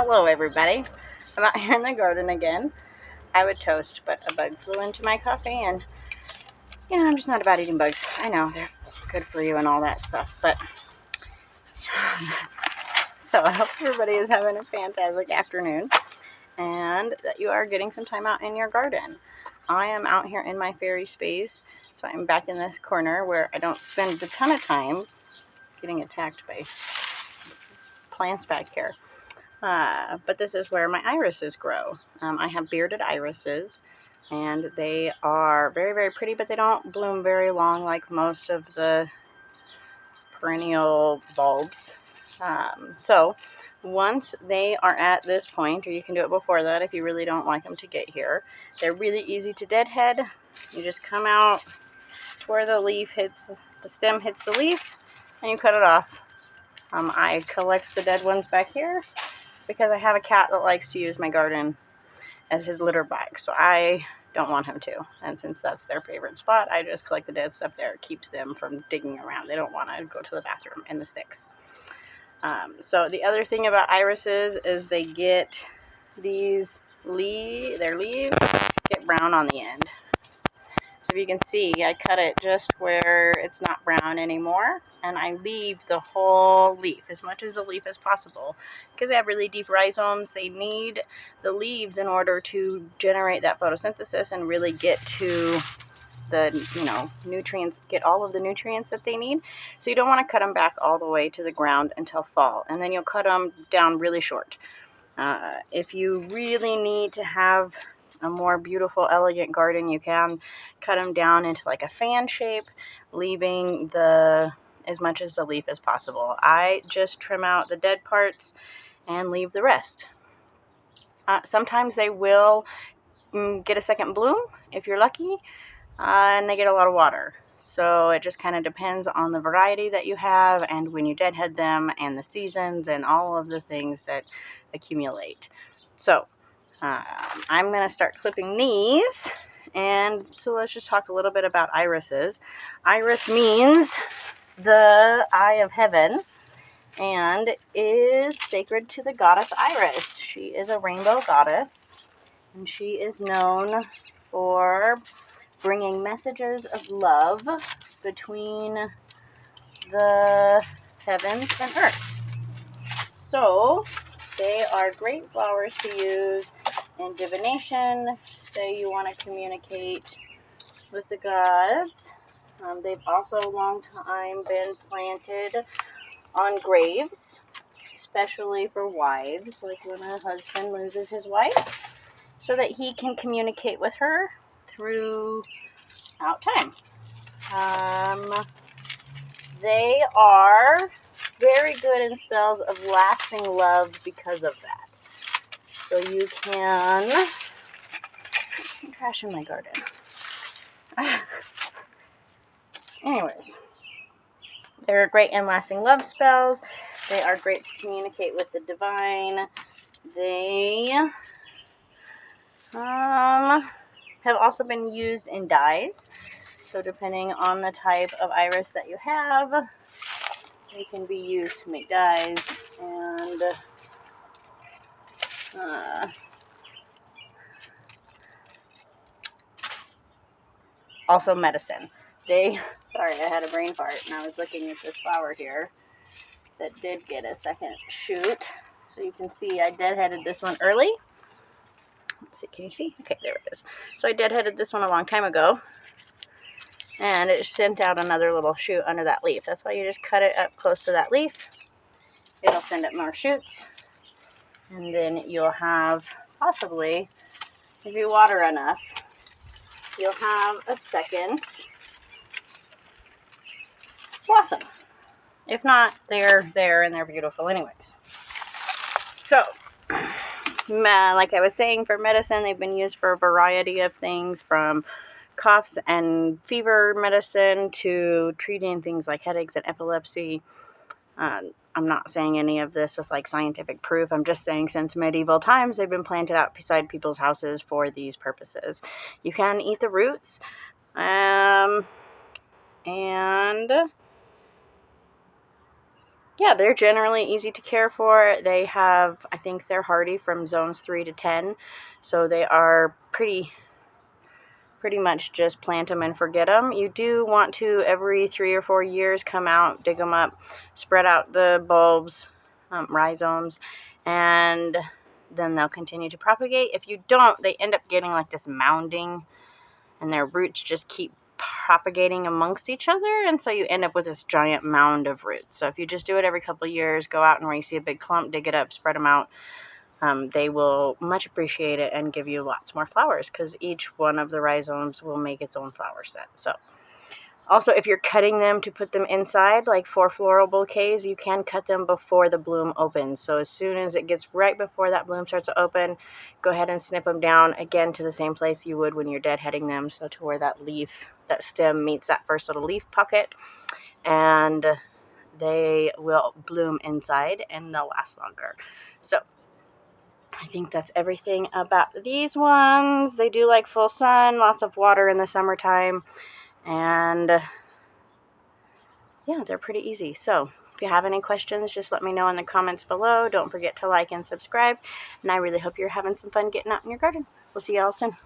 Hello everybody. I'm out here in the garden again. I would toast, but a bug flew into my coffee and I'm just not about eating bugs. I know they're good for you and all that stuff, but so I hope everybody is having a fantastic afternoon and that you are getting some time out in your garden. I am out here in my fairy space, so I'm back in this corner where I don't spend a ton of time getting attacked by plants back here. But this is where my irises grow. I have bearded irises, and they are very, very pretty, but they don't bloom very long like most of the perennial bulbs. So once they are at this point, or you can do it before that if you really don't like them to get here, they're really easy to deadhead. You just come out to where the stem hits the leaf, and you cut it off. I collect the dead ones back here because I have a cat that likes to use my garden as his litter bag, so I don't want him to. And since that's their favorite spot, I just collect the dead stuff there. It keeps them from digging around. They don't want to go to the bathroom in the sticks. So the other thing about irises is they get their leaves get brown on the end. So if you can see, I cut it just where it's not brown anymore, and I leave the whole leaf, as much as the leaf as possible, because they have really deep rhizomes. They need the leaves in order to generate that photosynthesis and really get to the nutrients, get all of the nutrients that they need. So you don't want to cut them back all the way to the ground until fall, and then you'll cut them down really short. If you really need to have a more beautiful, elegant garden, you can cut them down into like a fan shape, leaving as much as the leaf as possible. I just trim out the dead parts and leave the rest. Sometimes they will get a second bloom if you're lucky, and they get a lot of water. So it just kind of depends on the variety that you have and when you deadhead them and the seasons and all of the things that accumulate. So I'm going to start clipping these, and so let's just talk a little bit about irises. Iris means the eye of heaven and is sacred to the goddess Iris. She is a rainbow goddess, and she is known for bringing messages of love between the heavens and earth. So they are great flowers to use in divination. Say you want to communicate with the gods. They've also a long time been planted on graves, especially for wives, like when a husband loses his wife, so that he can communicate with her throughout time. They are very good in spells of lasting love because of that. So you can... Some trash in my garden. Anyways, they're great in lasting love spells. They are great to communicate with the divine. They have also been used in dyes. So depending on the type of iris that you have, they can be used to make dyes and also medicine. Sorry, I had a brain fart and I was looking at this flower here that did get a second shoot. So you can see I deadheaded this one early. Let's see, can you see? Okay, there it is. So I deadheaded this one a long time ago, and it sent out another little shoot under that leaf. That's why you just cut it up close to that leaf. It'll send up more shoots, and then you'll have, possibly, if you water enough, you'll have a second blossom. If not, they're there and they're beautiful anyways. So, like I was saying, for medicine, they've been used for a variety of things, from coughs and fever medicine to treating things like headaches and epilepsy. I'm not saying any of this with like scientific proof. I'm just saying since medieval times, they've been planted out beside people's houses for these purposes. You can eat the roots, and yeah, they're generally easy to care for. They have, I think they're hardy from zones 3 to 10, so they are pretty much just plant them and forget them. You do want to, every 3 or 4 years, come out, dig them up, spread out the bulbs, rhizomes, and then they'll continue to propagate. If you don't, they end up getting like this mounding, and their roots just keep propagating amongst each other, and so you end up with this giant mound of roots. So if you just do it every couple of years, go out and where you see a big clump, dig it up, spread them out, they will much appreciate it and give you lots more flowers, because each one of the rhizomes will make its own flower set. So also, if you're cutting them to put them inside, like for floral bouquets, you can cut them before the bloom opens. So as soon as it gets right before that bloom starts to open, go ahead and snip them down, again, to the same place you would when you're deadheading them, so to where that leaf, that stem meets that first little leaf pocket, and they will bloom inside and they'll last longer. So I think that's everything about these ones. They do like full sun, lots of water in the summertime, and yeah, they're pretty easy. So if you have any questions, just let me know in the comments below. Don't forget to like and subscribe, and I really hope you're having some fun getting out in your garden. We'll see y'all soon.